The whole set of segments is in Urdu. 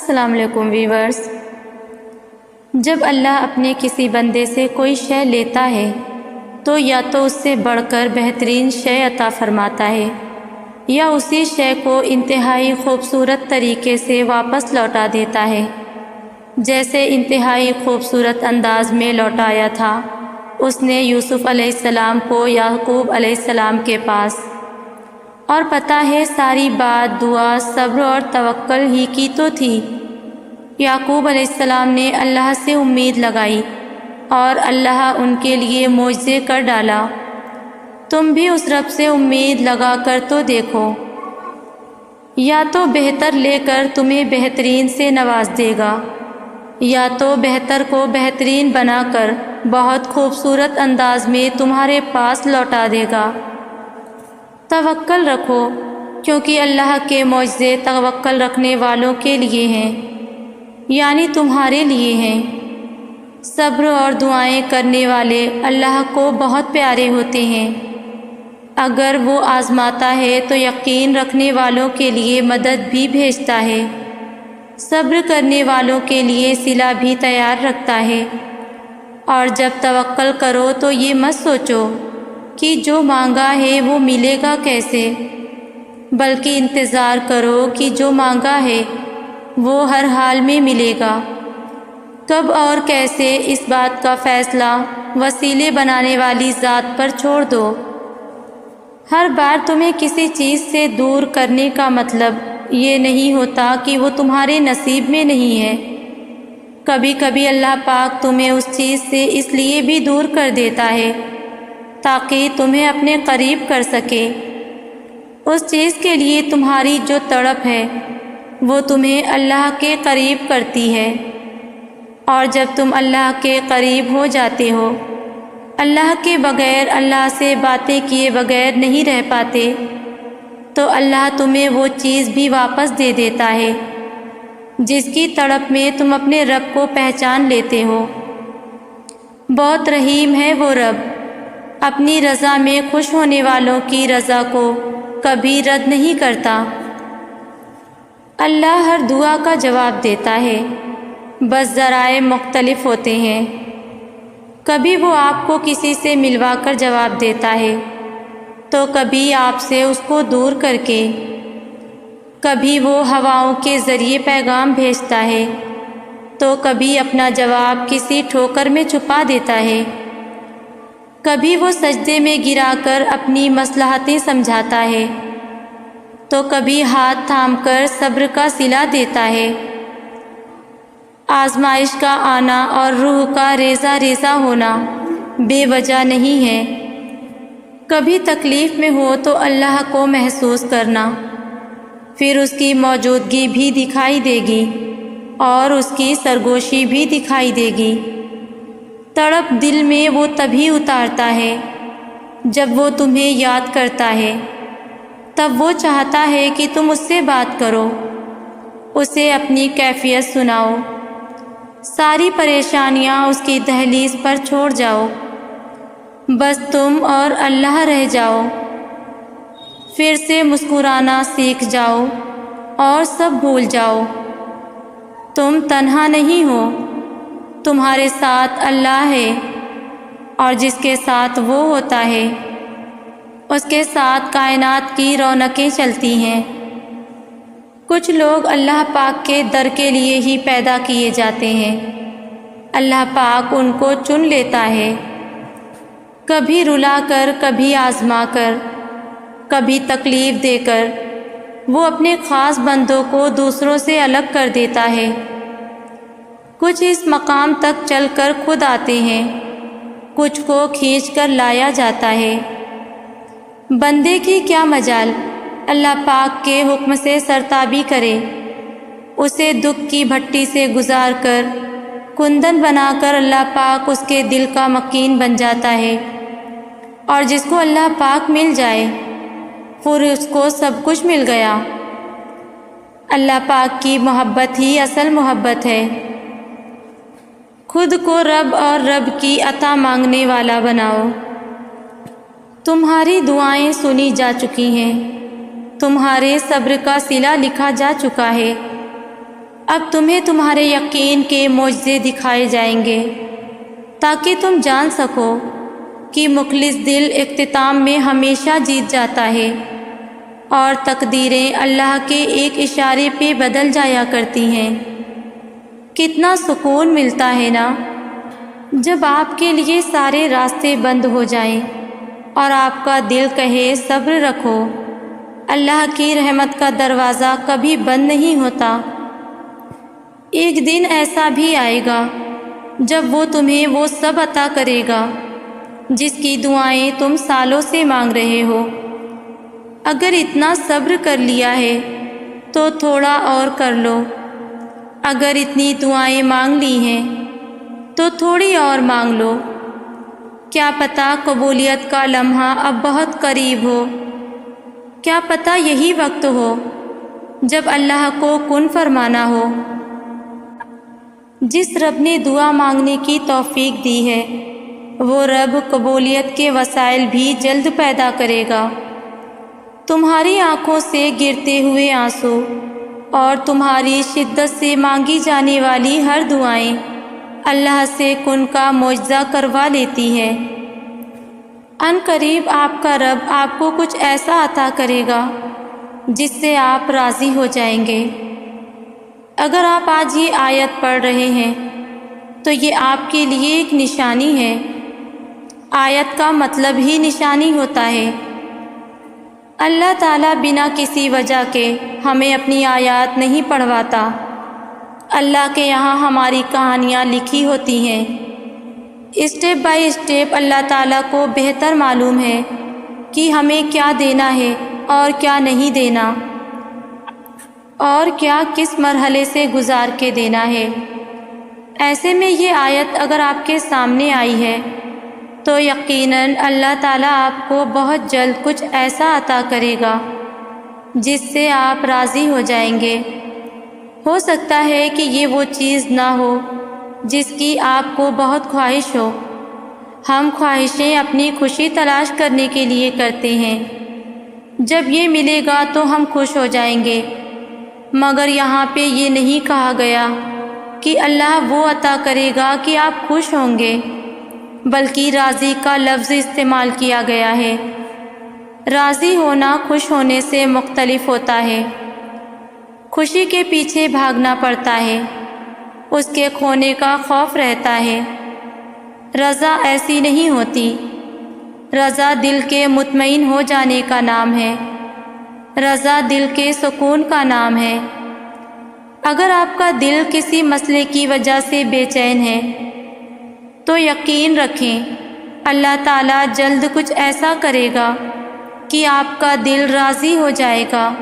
السلام علیکم ویورز۔ جب اللہ اپنے کسی بندے سے کوئی شے لیتا ہے تو یا تو اس سے بڑھ کر بہترین شے عطا فرماتا ہے یا اسی شے کو انتہائی خوبصورت طریقے سے واپس لوٹا دیتا ہے، جیسے انتہائی خوبصورت انداز میں لوٹایا تھا اس نے یوسف علیہ السلام کو یعقوب علیہ السلام کے پاس۔ اور پتہ ہے ساری بات دعا، صبر اور توکل ہی کی تو تھی۔ یعقوب علیہ السلام نے اللہ سے امید لگائی اور اللہ ان کے لیے معجزے کر ڈالا۔ تم بھی اس رب سے امید لگا کر تو دیکھو، یا تو بہتر لے کر تمہیں بہترین سے نواز دے گا یا تو بہتر کو بہترین بنا کر بہت خوبصورت انداز میں تمہارے پاس لوٹا دے گا۔ توکل رکھو، کیونکہ اللہ کے معجزے توکل رکھنے والوں کے لیے ہیں، یعنی تمہارے لیے ہیں۔ صبر اور دعائیں کرنے والے اللہ کو بہت پیارے ہوتے ہیں۔ اگر وہ آزماتا ہے تو یقین رکھنے والوں کے لیے مدد بھی بھیجتا ہے، صبر کرنے والوں کے لیے صلہ بھی تیار رکھتا ہے۔ اور جب توکل کرو تو یہ مت سوچو کہ جو مانگا ہے وہ ملے گا کیسے، بلکہ انتظار کرو کہ جو مانگا ہے وہ ہر حال میں ملے گا۔ کب اور کیسے، اس بات کا فیصلہ وسیلے بنانے والی ذات پر چھوڑ دو۔ ہر بار تمہیں کسی چیز سے دور کرنے کا مطلب یہ نہیں ہوتا کہ وہ تمہارے نصیب میں نہیں ہے۔ کبھی کبھی اللہ پاک تمہیں اس چیز سے اس لیے بھی دور کر دیتا ہے تاکہ تمہیں اپنے قریب کر سکے۔ اس چیز کے لیے تمہاری جو تڑپ ہے وہ تمہیں اللہ کے قریب کرتی ہے، اور جب تم اللہ کے قریب ہو جاتے ہو، اللہ کے بغیر، اللہ سے باتیں کیے بغیر نہیں رہ پاتے، تو اللہ تمہیں وہ چیز بھی واپس دے دیتا ہے جس کی تڑپ میں تم اپنے رب کو پہچان لیتے ہو۔ بہت رحیم ہے وہ رب، اپنی رضا میں خوش ہونے والوں کی رضا کو کبھی رد نہیں کرتا۔ اللہ ہر دعا کا جواب دیتا ہے، بس ذرائع مختلف ہوتے ہیں۔ کبھی وہ آپ کو کسی سے ملوا کر جواب دیتا ہے تو کبھی آپ سے اس کو دور کر کے، کبھی وہ ہواؤں کے ذریعے پیغام بھیجتا ہے تو کبھی اپنا جواب کسی ٹھوکر میں چھپا دیتا ہے، کبھی وہ سجدے میں گرا کر اپنی مصلحتیں سمجھاتا ہے تو کبھی ہاتھ تھام کر صبر کا صلہ دیتا ہے۔ آزمائش کا آنا اور روح کا ریزہ ریزہ ہونا بے وجہ نہیں ہے۔ کبھی تکلیف میں ہو تو اللہ کو محسوس کرنا، پھر اس کی موجودگی بھی دکھائی دے گی اور اس کی سرگوشی بھی دکھائی دے گی۔ تڑپ دل میں وہ تبھی اتارتا ہے جب وہ تمہیں یاد کرتا ہے، تب وہ چاہتا ہے کہ تم اس سے بات کرو، اسے اپنی کیفیت سناؤ، ساری پریشانیاں اس کی دہلیز پر چھوڑ جاؤ، بس تم اور اللہ رہ جاؤ، پھر سے مسکرانا سیکھ جاؤ اور سب بھول جاؤ۔ تم تنہا نہیں ہو، تمہارے ساتھ اللہ ہے، اور جس کے ساتھ وہ ہوتا ہے اس کے ساتھ کائنات کی رونقیں چلتی ہیں۔ کچھ لوگ اللہ پاک کے در کے لیے ہی پیدا کیے جاتے ہیں، اللہ پاک ان کو چن لیتا ہے، کبھی رلا کر، کبھی آزما کر، کبھی تکلیف دے کر۔ وہ اپنے خاص بندوں کو دوسروں سے الگ کر دیتا ہے۔ کچھ اس مقام تک چل کر خود آتے ہیں، کچھ کو کھینچ کر لایا جاتا ہے۔ بندے کی کیا مجال اللہ پاک کے حکم سے سرتابی کرے، اسے دکھ کی بھٹی سے گزار کر کندن بنا کر اللہ پاک اس کے دل کا مکین بن جاتا ہے، اور جس کو اللہ پاک مل جائے پھر اس کو سب کچھ مل گیا۔ اللہ پاک کی محبت ہی اصل محبت ہے۔ خود کو رب اور رب کی عطا مانگنے والا بناؤ۔ تمہاری دعائیں سنی جا چکی ہیں، تمہارے صبر کا صلہ لکھا جا چکا ہے۔ اب تمہیں تمہارے یقین کے معجزے دکھائے جائیں گے تاکہ تم جان سکو کہ مخلص دل اختتام میں ہمیشہ جیت جاتا ہے اور تقدیریں اللہ کے ایک اشارے پہ بدل جایا کرتی ہیں۔ کتنا سکون ملتا ہے نا جب آپ کے لیے سارے راستے بند ہو جائیں اور آپ کا دل کہے صبر رکھو۔ اللہ کی رحمت کا دروازہ کبھی بند نہیں ہوتا۔ ایک دن ایسا بھی آئے گا جب وہ تمہیں وہ سب عطا کرے گا جس کی دعائیں تم سالوں سے مانگ رہے ہو۔ اگر اتنا صبر کر لیا ہے تو تھوڑا اور کر لو، اگر اتنی دعائیں مانگ لی ہیں تو تھوڑی اور مانگ لو۔ کیا پتہ قبولیت کا لمحہ اب بہت قریب ہو، کیا پتہ یہی وقت ہو جب اللہ کو کن فرمانا ہو۔ جس رب نے دعا مانگنے کی توفیق دی ہے وہ رب قبولیت کے وسائل بھی جلد پیدا کرے گا۔ تمہاری آنکھوں سے گرتے ہوئے آنسو اور تمہاری شدت سے مانگی جانے والی ہر دعائیں اللہ سے کن کا معجزہ کروا لیتی ہے۔ ان قریب آپ کا رب آپ کو کچھ ایسا عطا کرے گا جس سے آپ راضی ہو جائیں گے۔ اگر آپ آج یہ آیت پڑھ رہے ہیں تو یہ آپ کے لیے ایک نشانی ہے۔ آیت کا مطلب ہی نشانی ہوتا ہے۔ اللہ تعالیٰ بنا کسی وجہ کے ہمیں اپنی آیات نہیں پڑھواتا۔ اللہ کے یہاں ہماری کہانیاں لکھی ہوتی ہیں۔ اسٹیپ بائی اسٹیپ اللہ تعالیٰ کو بہتر معلوم ہے کہ ہمیں کیا دینا ہے اور کیا نہیں دینا، اور کیا کس مرحلے سے گزار کے دینا ہے۔ ایسے میں یہ آیت اگر آپ کے سامنے آئی ہے تو یقیناً اللہ تعالیٰ آپ کو بہت جلد کچھ ایسا عطا کرے گا جس سے آپ راضی ہو جائیں گے۔ ہو سکتا ہے کہ یہ وہ چیز نہ ہو جس کی آپ کو بہت خواہش ہو۔ ہم خواہشیں اپنی خوشی تلاش کرنے کے لیے کرتے ہیں، جب یہ ملے گا تو ہم خوش ہو جائیں گے، مگر یہاں پہ یہ نہیں کہا گیا کہ اللہ وہ عطا کرے گا کہ آپ خوش ہوں گے، بلکہ راضی کا لفظ استعمال کیا گیا ہے۔ راضی ہونا خوش ہونے سے مختلف ہوتا ہے۔ خوشی کے پیچھے بھاگنا پڑتا ہے، اس کے کھونے کا خوف رہتا ہے۔ رضا ایسی نہیں ہوتی۔ رضا دل کے مطمئن ہو جانے کا نام ہے۔ رضا دل کے سکون کا نام ہے۔ اگر آپ کا دل کسی مسئلے کی وجہ سے بے چین ہے تو یقین رکھیں اللہ تعالیٰ جلد کچھ ایسا کرے گا کہ آپ کا دل راضی ہو جائے گا۔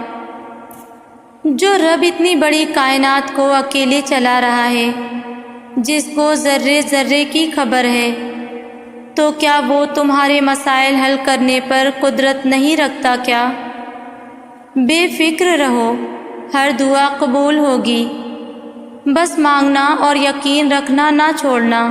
جو رب اتنی بڑی کائنات کو اکیلے چلا رہا ہے، جس کو ذرے ذرے کی خبر ہے، تو کیا وہ تمہارے مسائل حل کرنے پر قدرت نہیں رکھتا کیا؟ بے فکر رہو، ہر دعا قبول ہوگی، بس مانگنا اور یقین رکھنا نہ چھوڑنا۔